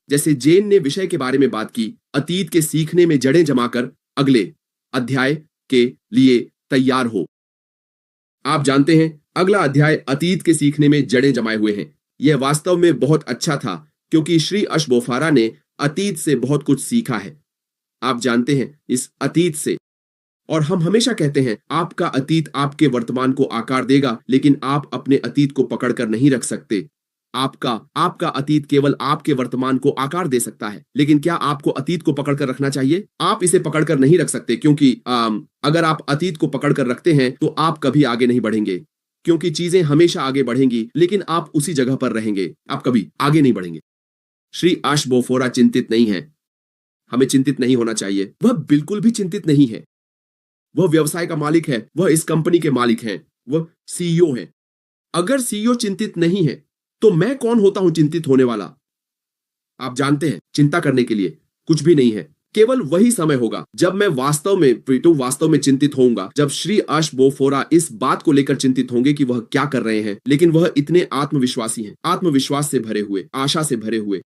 जैसे जेन ने विषय के बारे में बात की, अतीत के सीखने में जड़ें जमाकर अगले अध्याय के लिए तैयार हो। आप जानते हैं, अगला अध्याय अतीत के सीखने में जड़ें जमाए हुए हैं। यह वास्तव में बहुत अच्छा था क्योंकि श्री अशबोफारा ने अतीत से बहुत कुछ सीखा है। आप जानते हैं, इस अतीत से। और हम हमेशा कहते हैं, आपका अतीत आपके वर्तमान को आकार देगा, लेकिन आप अपने अतीत को पकड़कर नहीं रख सकते। आपका आपका अतीत केवल आपके वर्तमान को आकार दे सकता है, लेकिन क्या आपको अतीत को पकड़कर रखना चाहिए? आप इसे पकड़कर नहीं रख सकते, क्योंकि अगर आप अतीत को पकड़कर रखते हैं तो आप कभी आगे नहीं बढ़ेंगे, क्योंकि चीजें हमेशा आगे बढ़ेंगी, लेकिन आप उसी जगह पर रहेंगे, आप कभी आगे नहीं बढ़ेंगे। श्री अशबोफोरा चिंतित नहीं है। हमें चिंतित नहीं होना चाहिए। वह बिल्कुल भी चिंतित नहीं है। वह व्यवसाय का मालिक है, वह इस कंपनी के मालिक हैं, वह सीईओ हैं। अगर सीईओ चिंतित नहीं है तो मैं कौन होता हूं चिंतित होने वाला? आप जानते हैं, चिंता करने के लिए कुछ भी नहीं है। केवल वही समय होगा जब मैं वास्तव में चिंतित होऊंगा, जब श्री अशबोफोरा इस बात को लेकर चिंतित होंगे कि वह क्या कर रहे हैं, लेकिन वह इतने आत्मविश्वासी हैं, आत्मविश्वास से भरे हुए, आशा से भरे हुए।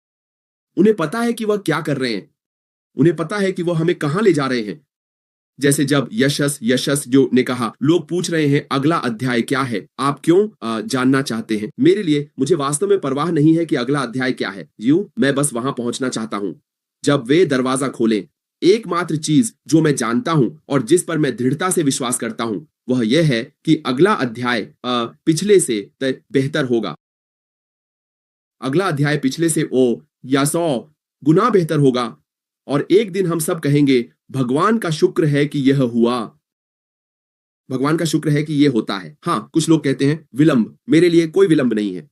उन्हें पता है कि वह क्या कर रहे हैं, उन्हें पता है कि वह हमें कहां ले जा रहे हैं। जैसे जब यशस जो ने कहा, लोग पूछ रहे हैं अगला अध्याय क्या है, आप क्यों जानना चाहते हैं? मेरे लिए, मुझे वास्तव में परवाह नहीं है कि अगला अध्याय क्या है। मैं बस वहां पहुंचना चाहता हूं। जब वे दरवाजा खोलें, एकमात्र चीज जो मैं जानता हूं और जिस पर मैं दृढ़ता से विश्वास करता हूं, वह यह है कि अगला अध्याय पिछले से बेहतर होगा। अगला अध्याय पिछले से या 100 गुना बेहतर होगा। और एक दिन हम सब कहेंगे, भगवान का शुक्र है कि यह हुआ, भगवान का शुक्र है कि यह होता है। हाँ, कुछ लोग कहते हैं विलंब। मेरे लिए कोई विलंब नहीं है।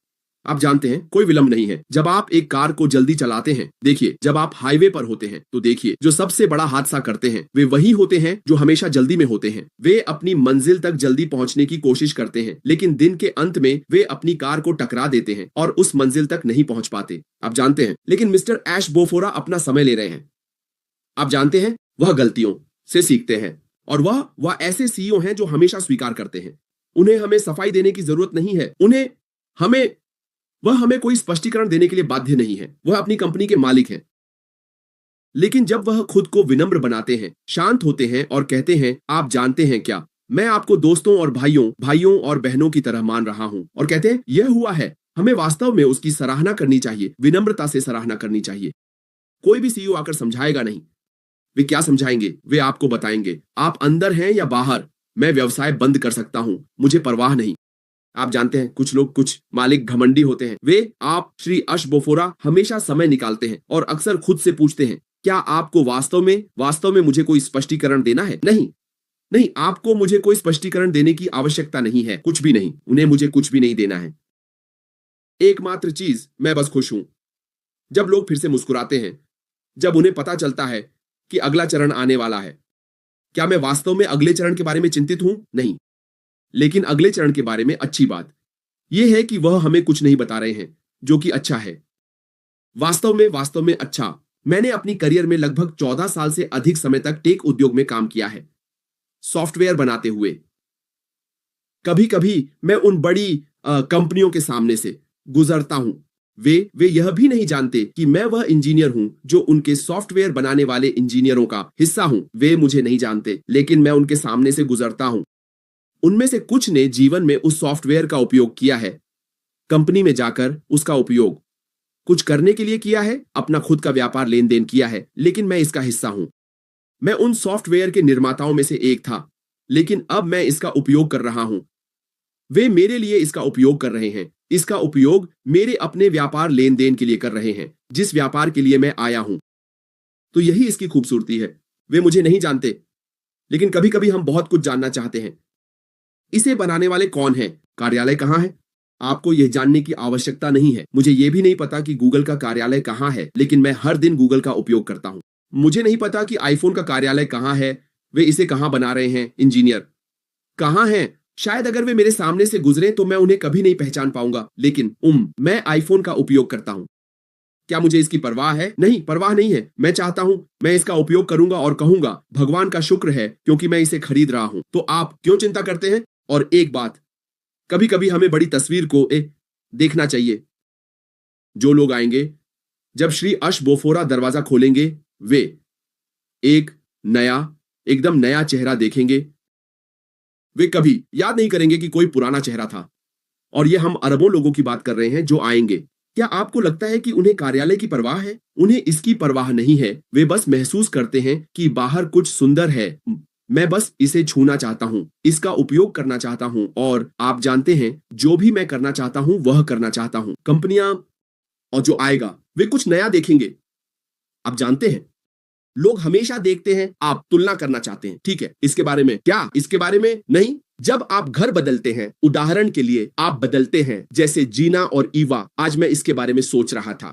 आप जानते हैं, कोई विलंब नहीं है। जब आप एक कार को जल्दी चलाते हैं, देखिए, जब आप हाईवे पर होते हैं तो देखिए, जो सबसे बड़ा हादसा करते हैं वे वही होते हैं जो हमेशा जल्दी में होते हैं। वे अपनी मंजिल तक जल्दी पहुंचने की कोशिश करते हैं, लेकिन दिन के अंत में वे अपनी कार को टकरा देते हैं और उस मंजिल तक नहीं पहुंच पाते। आप जानते हैं, लेकिन मिस्टर अशबोफोरा अपना समय ले रहे हैं। आप जानते हैं, वह गलतियों से सीखते हैं और वह ऐसे सीईओ हैं जो हमेशा स्वीकार करते हैं। उन्हें हमें सफाई देने की जरूरत नहीं है। वह हमें कोई स्पष्टीकरण देने के लिए बाध्य नहीं है। वह अपनी कंपनी के मालिक हैं। लेकिन जब वह खुद को विनम्र बनाते हैं, शांत होते हैं और कहते हैं, आप जानते हैं क्या, मैं आपको दोस्तों और भाइयों और बहनों की तरह मान रहा हूं, और कहते हैं, यह हुआ है, हमें वास्तव में उसकी सराहना करनी चाहिए, विनम्रता से सराहना करनी चाहिए। कोई भी सीईओ आकर समझाएगा नहीं। वे क्या समझाएंगे? वे आपको बताएंगे, आप अंदर हैं या बाहर, मैं व्यवसाय बंद कर सकता हूं, मुझे परवाह नहीं। आप जानते हैं, कुछ मालिक घमंडी होते हैं। आप श्री अशबोफोरा हमेशा समय निकालते हैं और अक्सर खुद से पूछते हैं, क्या आपको वास्तव में मुझे कोई स्पष्टीकरण देना है? नहीं, आपको मुझे कोई स्पष्टीकरण देने की आवश्यकता नहीं है, कुछ भी नहीं। उन्हें मुझे कुछ भी नहीं देना है। एकमात्र चीज, मैं बस खुश हूं। जब लोग फिर से मुस्कुराते हैं, जब उन्हें पता चलता है कि अगला चरण आने वाला है। क्या मैं वास्तव में अगले चरण के बारे में चिंतित हूं? नहीं, लेकिन अगले चरण के बारे में अच्छी बात यह है कि वह हमें कुछ नहीं बता रहे हैं, जो कि अच्छा है। वास्तव में अच्छा। मैंने अपनी करियर में लगभग 14 साल से अधिक समय तक टेक उद्योग में काम किया है, सॉफ्टवेयर बनाते हुए। कभी कभी मैं उन बड़ी कंपनियों के सामने से गुजरता हूं। वे यह भी नहीं जानते कि मैं वह इंजीनियर हूं जो उनके सॉफ्टवेयर बनाने वाले इंजीनियरों का हिस्सा हूं। वे मुझे नहीं जानते, लेकिन मैं उनके सामने से गुजरता हूं। उनमें से कुछ ने जीवन में उस सॉफ्टवेयर का उपयोग किया है, कंपनी में जाकर उसका उपयोग कुछ करने के लिए किया है, अपना खुद का व्यापार लेन देन किया है, लेकिन मैं इसका हिस्सा हूं। मैं उन सॉफ्टवेयर के निर्माताओं में से एक था, लेकिन अब मैं इसका उपयोग कर रहा हूं। वे मेरे लिए इसका उपयोग कर रहे हैं। इसका उपयोग मेरे अपने व्यापार लेन देन के लिए कर रहे हैं, जिस व्यापार के लिए मैं आया हूं। तो यही इसकी खूबसूरती है। वे मुझे नहीं जानते, लेकिन कभी कभी हम बहुत कुछ जानना चाहते हैं। इसे बनाने वाले कौन हैं? कार्यालय कहां है? आपको यह जानने की आवश्यकता नहीं है। मुझे यह भी नहीं पता कि गूगल का कार्यालय कहां है, लेकिन मैं हर दिन गूगल का उपयोग करता हूं। मुझे नहीं पता कि आईफोन का कार्यालय कहां है, वे इसे कहां बना रहे हैं, इंजीनियर कहां हैं। शायद अगर वे मेरे सामने से गुजरे तो मैं उन्हें कभी नहीं पहचान पाऊंगा, लेकिन मैं आईफोन का उपयोग करता हूं। क्या मुझे इसकी परवाह है? नहीं, परवाह नहीं है। मैं चाहता हूं, मैं इसका उपयोग करूंगा और कहूंगा, भगवान का शुक्र है क्योंकि मैं इसे खरीद रहा हूं। तो आप क्यों चिंता करते हैं? और एक बात, कभी कभी हमें बड़ी तस्वीर को देखना चाहिए। जो लोग आएंगे जब श्री अश बोफोरा दरवाजा खोलेंगे, वे एक नया, एकदम नया चेहरा देखेंगे। वे कभी याद नहीं करेंगे कि कोई पुराना चेहरा था। और ये हम अरबों लोगों की बात कर रहे हैं जो आएंगे। क्या आपको लगता है कि उन्हें कार्यालय की परवाह है? उन्हें इसकी परवाह नहीं है। वे बस महसूस करते हैं कि बाहर कुछ सुंदर है, मैं बस इसे छूना चाहता हूं, इसका उपयोग करना चाहता हूं, और आप जानते हैं, जो भी मैं करना चाहता हूं वह करना चाहता हूं। कंपनियां और जो आएगा वे कुछ नया देखेंगे। आप जानते हैं, लोग हमेशा देखते हैं, आप तुलना करना चाहते हैं, ठीक है, इसके बारे में क्या, इसके बारे में नहीं। जब आप घर बदलते हैं, उदाहरण के लिए आप बदलते हैं, जैसे जीना और ईवा, आज मैं इसके बारे में सोच रहा था।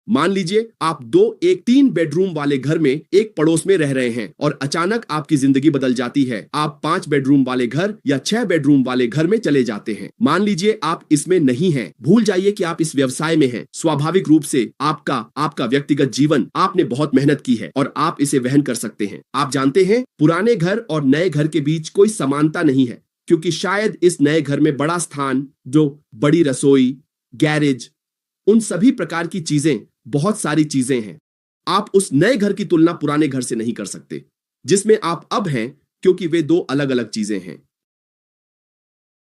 मान लीजिए आप एक 3 बेडरूम वाले घर में एक पड़ोस में रह रहे हैं और अचानक आपकी जिंदगी बदल जाती है। आप 5 बेडरूम वाले घर या 6 बेडरूम वाले घर में चले जाते हैं। मान लीजिए आप इसमें नहीं हैं, भूल जाइए कि आप इस व्यवसाय में हैं। स्वाभाविक रूप से आपका व्यक्तिगत जीवन, आपने बहुत मेहनत की है और आप इसे वहन कर सकते हैं। आप जानते हैं, पुराने घर और नए घर के बीच कोई समानता नहीं है, क्योंकि शायद इस नए घर में बड़ा स्थान, जो बड़ी रसोई, गैरेज, उन सभी प्रकार की चीजें, बहुत सारी चीजें हैं। आप उस नए घर की तुलना पुराने घर से नहीं कर सकते जिसमें आप अब हैं, क्योंकि वे 2 अलग अलग चीजें हैं।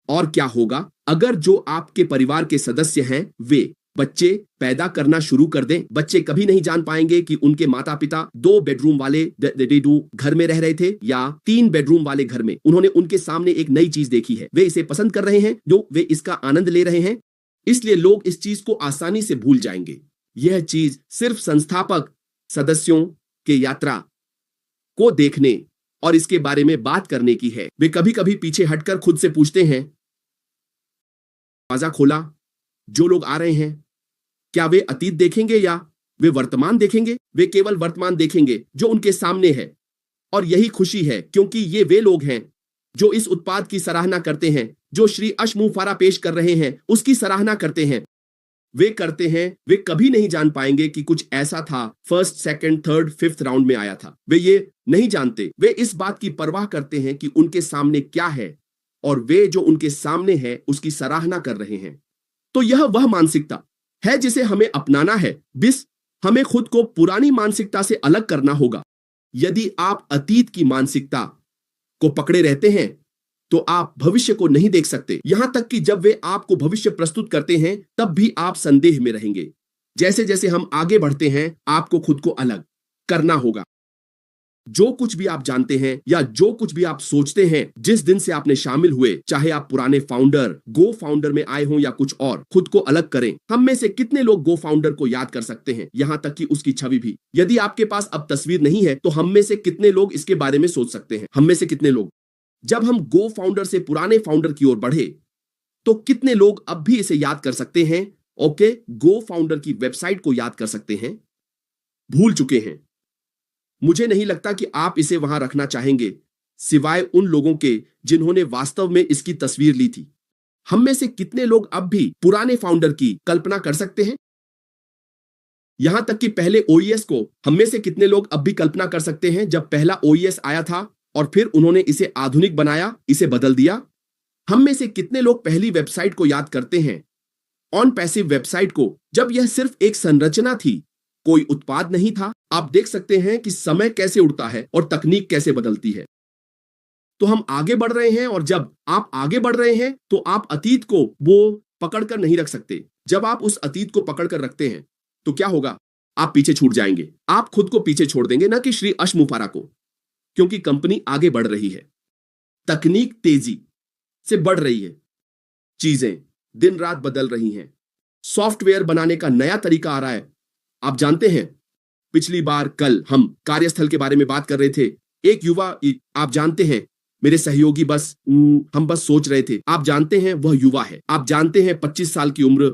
और क्या होगा अगर जो आपके परिवार के सदस्य हैं वे बच्चे पैदा करना शुरू कर दें? बच्चे कभी नहीं जान पाएंगे कि उनके माता पिता 2 बेडरूम वाले घर में रह रहे थे या 3 बेडरूम वाले घर में। उन्होंने उनके सामने एक नई चीज देखी है, वे इसे पसंद कर रहे हैं, जो वे इसका आनंद ले रहे हैं। इसलिए लोग इस चीज को आसानी से भूल जाएंगे। यह चीज सिर्फ संस्थापक सदस्यों के यात्रा को देखने और इसके बारे में बात करने की है। वे कभी कभी पीछे हटकर खुद से पूछते हैं, दरवाजा खोला, जो लोग आ रहे हैं, क्या वे अतीत देखेंगे या वे वर्तमान देखेंगे? वे केवल वर्तमान देखेंगे जो उनके सामने है। और यही खुशी है, क्योंकि ये वे लोग हैं जो इस उत्पाद की सराहना करते हैं, जो श्री अश मुफारा पेश कर रहे हैं उसकी सराहना करते हैं। वे करते हैं, वे कभी नहीं जान पाएंगे कि कुछ ऐसा था, first, second, third, 5th round में आया था। वे ये नहीं जानते। वे इस बात की परवाह करते हैं कि उनके सामने क्या है, और वे जो उनके सामने है उसकी सराहना कर रहे हैं। तो यह वह मानसिकता है जिसे हमें अपनाना है। हमें खुद को पुरानी मानसिकता से अलग करना होगा। यदि आप अतीत की मानसिकता को पकड़े रहते हैं तो आप भविष्य को नहीं देख सकते। यहां तक कि जब वे आपको भविष्य प्रस्तुत करते हैं तब भी आप संदेह में रहेंगे। जैसे जैसे हम आगे बढ़ते हैं, आपको खुद को अलग करना होगा। जो कुछ भी आप जानते हैं या जो कुछ भी आप सोचते हैं, जिस दिन से आपने शामिल हुए, चाहे आप पुराने फाउंडर, गो फाउंडर में आए हों या कुछ और, खुद को अलग करें। हम में से कितने लोग गो फाउंडर को याद कर सकते हैं, यहां तक कि उसकी छवि भी? यदि आपके पास अब तस्वीर नहीं है तो हम में से कितने लोग इसके बारे में सोच सकते हैं? हम में से कितने लोग, जब हम गो फाउंडर से पुराने फाउंडर की ओर बढ़े, तो कितने लोग अब भी इसे याद कर सकते हैं? ओके, गो फाउंडर की वेबसाइट को याद कर सकते हैं? भूल चुके हैं। मुझे नहीं लगता कि आप इसे वहां रखना चाहेंगे, सिवाय उन लोगों के जिन्होंने वास्तव में इसकी तस्वीर ली थी। हम में से कितने लोग अब भी पुराने फाउंडर की कल्पना कर सकते हैं? यहां तक कि पहले ओईएस को हम में से कितने लोग अब भी कल्पना कर सकते हैं, जब पहला ओईएस आया था और फिर उन्होंने इसे आधुनिक बनाया, इसे बदल दिया? हम में से कितने लोग पहली वेबसाइट को याद करते हैं, ऑन पैसिव वेबसाइट को, जब यह सिर्फ एक संरचना थी, कोई उत्पाद नहीं था? आप देख सकते हैं कि समय कैसे उड़ता है और तकनीक कैसे बदलती है। तो हम आगे बढ़ रहे हैं, और जब आप आगे बढ़ रहे हैं तो आप अतीत को वो पकड़कर नहीं रख सकते। जब आप उस अतीत को पकड़कर रखते हैं तो क्या होगा? आप पीछे छूट जाएंगे। आप खुद को पीछे छोड़ देंगे, ना कि श्री अश मुफारा को, क्योंकि कंपनी आगे बढ़ रही है, तकनीक तेजी से बढ़ रही है, चीजें दिन रात बदल रही हैं, सॉफ्टवेयर बनाने का नया तरीका आ रहा है। आप जानते हैं, पिछली बार कल हम कार्यस्थल के बारे में बात कर रहे थे। एक युवा, आप जानते हैं, मेरे सहयोगी हम बस सोच रहे थे, आप जानते हैं वह युवा है। आप जानते हैं 25 साल की उम्र,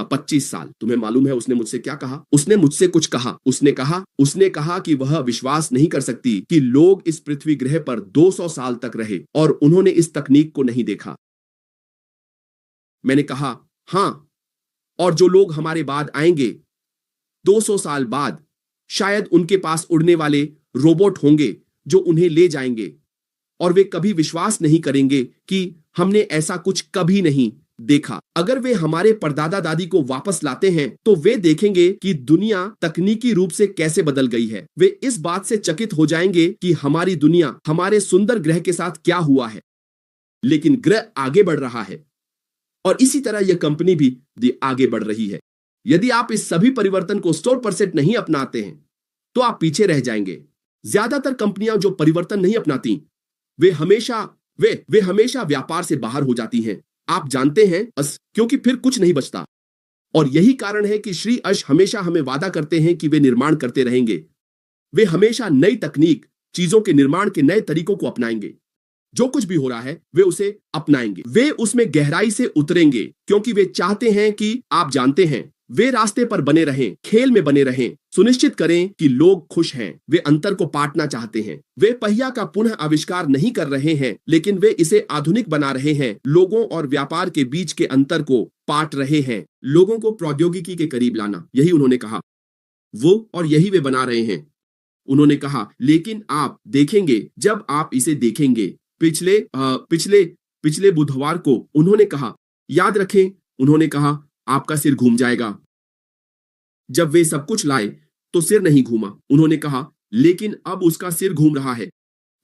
25 साल। तुम्हें मालूम है उसने मुझसे क्या कहा? उसने मुझसे कुछ कहा। उसने कहा कि वह विश्वास नहीं कर सकती कि लोग इस पृथ्वी ग्रह पर 200 साल तक रहे और उन्होंने इस तकनीक को नहीं देखा। मैंने कहा, हां, और जो लोग हमारे बाद आएंगे 200 साल बाद, शायद उनके पास उड़ने वाले रोबोट होंगे जो उन्हें ले जाएंगे, और वे कभी विश्वास नहीं करेंगे कि हमने ऐसा कुछ कभी नहीं देखा। अगर वे हमारे परदादा दादी को वापस लाते हैं तो वे देखेंगे कि दुनिया तकनीकी रूप से कैसे बदल गई है। वे इस बात से चकित हो जाएंगे कि हमारी दुनिया हमारे सुंदर ग्रह के साथ क्या हुआ है। लेकिन ग्रह आगे बढ़ रहा है और इसी तरह यह कंपनी भी आगे बढ़ रही है। यदि आप इस सभी परिवर्तन को 100% नहीं अपनाते हैं तो आप पीछे रह जाएंगे। ज्यादातर कंपनियां जो परिवर्तन नहीं अपनाती वे हमेशा व्यापार से बाहर हो जाती हैं। आप जानते हैं, क्योंकि फिर कुछ नहीं बचता। और यही कारण है कि श्री अश हमेशा हमें वादा करते हैं कि वे निर्माण करते रहेंगे। वे हमेशा नई तकनीक, चीजों के निर्माण के नए तरीकों को अपनाएंगे। जो कुछ भी हो रहा है वे उसे अपनाएंगे। वे उसमें गहराई से उतरेंगे क्योंकि वे चाहते हैं कि आप जानते हैं, वे रास्ते पर बने रहें, खेल में बने रहें। सुनिश्चित करें कि लोग खुश हैं। वे अंतर को पाटना चाहते हैं। वे पहिया का पुनः आविष्कार नहीं कर रहे हैं, लेकिन वे इसे आधुनिक बना रहे हैं। लोगों और व्यापार के बीच के अंतर को पाट रहे हैं, लोगों को प्रौद्योगिकी के करीब लाना। यही उन्होंने कहा और यही वे बना रहे हैं। उन्होंने कहा, लेकिन आप देखेंगे जब आप इसे देखेंगे। पिछले बुधवार को उन्होंने कहा, याद रखें, उन्होंने कहा, आपका सिर घूम जाएगा। जब वे सब कुछ लाए तो सिर नहीं घूमा। उन्होंने कहा, लेकिन अब उसका सिर घूम रहा है।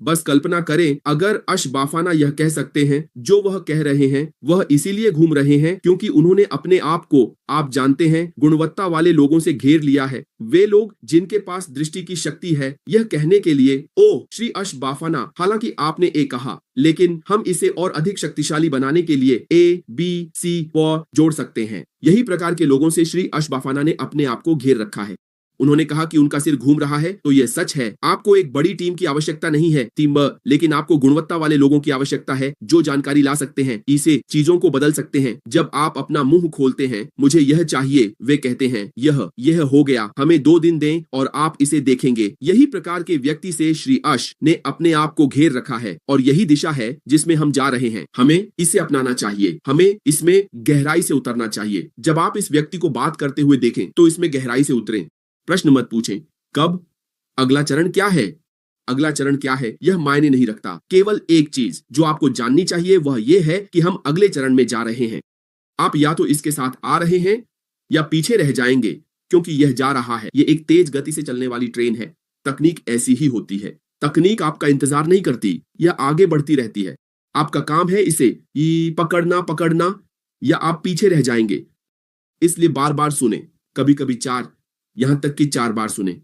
बस कल्पना करें, अगर अशबाफाना यह कह सकते हैं जो वह कह रहे हैं, वह इसीलिए घूम रहे हैं क्योंकि उन्होंने अपने आप को, आप जानते हैं, गुणवत्ता वाले लोगों से घेर लिया है। वे लोग जिनके पास दृष्टि की शक्ति है, यह कहने के लिए, ओ श्री अशबाफाना, हालांकि आपने ए कहा, लेकिन हम इसे और अधिक शक्तिशाली बनाने के लिए ए, बी, सी जोड़ सकते हैं। यही प्रकार के लोगों से श्री अशबाफाना ने अपने आप को घेर रखा है। उन्होंने कहा कि उनका सिर घूम रहा है, तो यह सच है। आपको एक बड़ी टीम की आवश्यकता नहीं है, लेकिन आपको गुणवत्ता वाले लोगों की आवश्यकता है जो जानकारी ला सकते हैं, इसे चीजों को बदल सकते हैं। जब आप अपना मुंह खोलते हैं, मुझे यह चाहिए, वे कहते हैं, यह हो गया, हमें 2 दिन दें और आप इसे देखेंगे। यही प्रकार के व्यक्ति से श्री अश ने अपने आप को घेर रखा है और यही दिशा है जिसमें हम जा रहे हैं। हमें इसे अपनाना चाहिए, हमें इसमें गहराई से उतरना चाहिए। जब आप इस व्यक्ति को बात करते हुए देखें तो इसमें गहराई से उतरें। प्रश्न मत पूछें कब, अगला चरण क्या है। अगला चरण क्या है यह मायने नहीं रखता। केवल एक चीज जो आपको जाननी चाहिए वह यह है कि हम अगले चरण में जा रहे हैं। आप या तो इसके साथ आ रहे हैं या पीछे रह जाएंगे, क्योंकि यह जा रहा है। यह एक तेज गति से चलने वाली ट्रेन है। तकनीक ऐसी ही होती है। तकनीक आपका इंतजार नहीं करती, यह आगे बढ़ती रहती है। आपका काम है इसे पकड़ना या आप पीछे रह जाएंगे। इसलिए बार बार सुने, कभी कभी 4, यहां तक कि 4 बार सुने।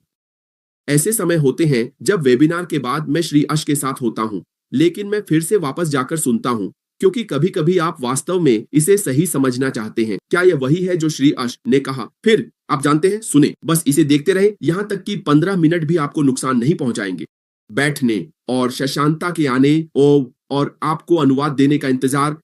ऐसे समय होते हैं जब वेबिनार के बाद मैं श्री अश के साथ होता हूं, लेकिन मैं फिर से वापस जाकर सुनता हूं, क्योंकि कभी कभी आप वास्तव में इसे सही समझना चाहते हैं। क्या यह वही है जो श्री अश ने कहा? फिर आप जानते हैं, सुने, बस इसे देखते रहे, यहां तक कि 15 मिनट भी आपको नुकसान नहीं पहुंचाएंगे। बैठने और शशांता के आने और आपको अनुवाद देने का इंतजार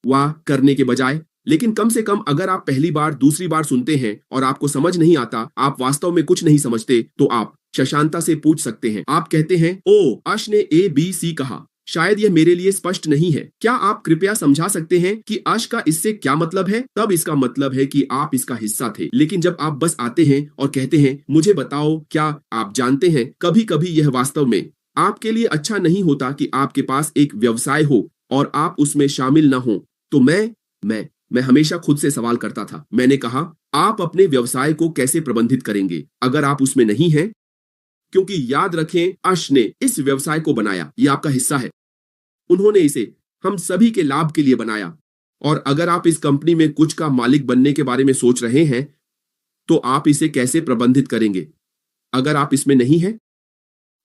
करने के बजाय। लेकिन कम से कम अगर आप पहली बार, दूसरी बार सुनते हैं और आपको समझ नहीं आता, आप वास्तव में कुछ नहीं समझते, तो आप शशांता से पूछ सकते हैं। आप कहते हैं, ओ अश ने ABC कहा, शायद यह मेरे लिए स्पष्ट नहीं है। क्या आप कृपया समझा सकते हैं कि अश का इससे क्या मतलब है? तब इसका मतलब है कि आप इसका हिस्सा थे। लेकिन जब आप बस आते हैं और कहते हैं, मुझे बताओ, क्या आप जानते हैं, कभी कभी यह वास्तव में आपके लिए अच्छा नहीं होता कि आपके पास एक व्यवसाय हो और आप उसमें शामिल न हो। तो मैं हमेशा खुद से सवाल करता था। मैंने कहा, आप अपने व्यवसाय को कैसे प्रबंधित करेंगे अगर आप उसमें नहीं हैं? क्योंकि याद रखें, अश ने इस व्यवसाय को बनाया, यह आपका हिस्सा है। उन्होंने इसे हम सभी के लाभ के लिए बनाया। और अगर आप इस कंपनी में कुछ का मालिक बनने के बारे में सोच रहे हैं, तो आप इसे कैसे प्रबंधित करेंगे अगर आप इसमें नहीं हैं?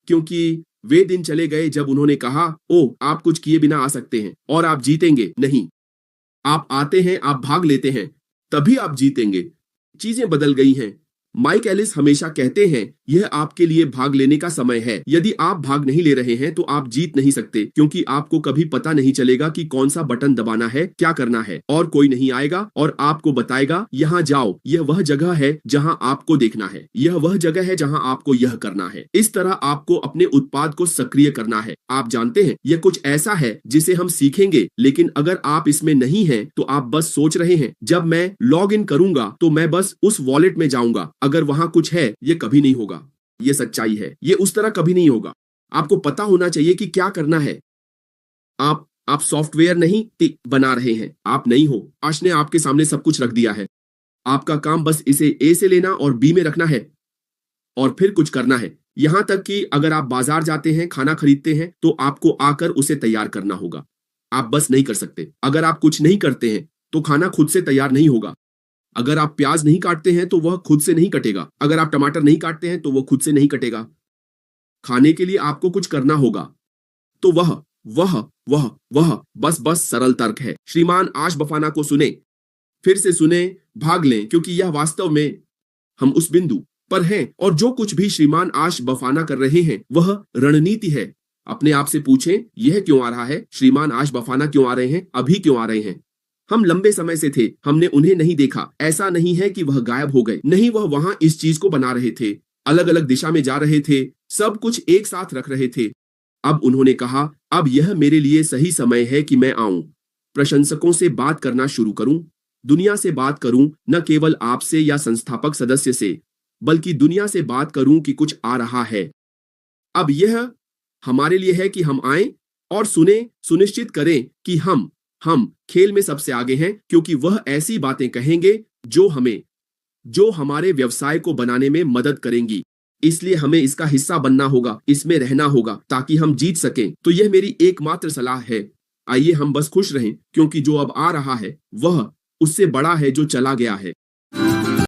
क्योंकि वे दिन चले गए जब उन्होंने कहा, ओ आप कुछ किए बिना आ सकते हैं और आप जीतेंगे। नहीं, आप आते हैं, आप भाग लेते हैं, तभी आप जीतेंगे। चीजें बदल गई हैं। माइक एलिस हमेशा कहते हैं, यह आपके लिए भाग लेने का समय है। यदि आप भाग नहीं ले रहे हैं तो आप जीत नहीं सकते, क्योंकि आपको कभी पता नहीं चलेगा कि कौन सा बटन दबाना है, क्या करना है, और कोई नहीं आएगा और आपको बताएगा, यहाँ जाओ, यह वह जगह है जहाँ आपको देखना है, यह वह जगह है जहाँ आपको यह करना है। इस तरह आपको अपने उत्पाद को सक्रिय करना है। आप जानते हैं, यह कुछ ऐसा है जिसे हम सीखेंगे, लेकिन अगर आप इसमें नहीं हैं तो आप बस सोच रहे हैं, जब मैं लॉग इन करूंगा तो मैं बस उस वॉलेट में जाऊंगा। अगर वहां कुछ है, यह कभी नहीं होगा। यह सच्चाई है, यह उस तरह कभी नहीं होगा। आपको पता होना चाहिए कि क्या करना है। आप आप सॉफ्टवेयर नहीं बना रहे हैं, आप नहीं हो। आश ने आपके सामने सब कुछ रख दिया है। आपका काम बस इसे ए से लेना और बी में रखना है और फिर कुछ करना है। यहां तक कि अगर आप बाजार जाते हैं, खाना खरीदते हैं, तो आपको आकर उसे तैयार करना होगा। आप बस नहीं कर सकते। अगर आप कुछ नहीं करते हैं तो खाना खुद से तैयार नहीं होगा। अगर आप प्याज नहीं काटते हैं तो वह खुद से नहीं कटेगा। अगर आप टमाटर नहीं काटते हैं तो वह खुद से नहीं कटेगा। खाने के लिए आपको कुछ करना होगा। तो वह वह बस सरल तर्क है। श्रीमान आश बफाना को सुने, फिर से सुने, भाग लें, क्योंकि यह वास्तव में हम उस बिंदु पर हैं और जो कुछ भी श्रीमान आश बफाना कर रहे हैं वह रणनीति है। अपने आप से पूछें, यह क्यों आ रहा है? श्रीमान आश बफाना क्यों आ रहे हैं? अभी क्यों आ रहे हैं? हम लंबे समय से थे, हमने उन्हें नहीं देखा। ऐसा नहीं है कि वह गायब हो गए, नहीं, वह वहां इस चीज को बना रहे थे, अलग अलग दिशा में जा रहे थे, सब कुछ एक साथ रख रहे थे। अब उन्होंने कहा, अब यह मेरे लिए सही समय है कि मैं आऊं, प्रशंसकों से बात करना शुरू करूं, दुनिया से बात करूं, न केवल आपसे या संस्थापक सदस्य से, बल्कि दुनिया से बात करूं कि कुछ आ रहा है। अब यह हमारे लिए है कि हम आएं और सुने, सुनिश्चित करें कि हम खेल में सबसे आगे हैं, क्योंकि वह ऐसी बातें कहेंगे जो हमारे व्यवसाय को बनाने में मदद करेंगी। इसलिए हमें इसका हिस्सा बनना होगा, इसमें रहना होगा, ताकि हम जीत सकें। तो यह मेरी एकमात्र सलाह है। आइए हम बस खुश रहें, क्योंकि जो अब आ रहा है वह उससे बड़ा है जो चला गया है।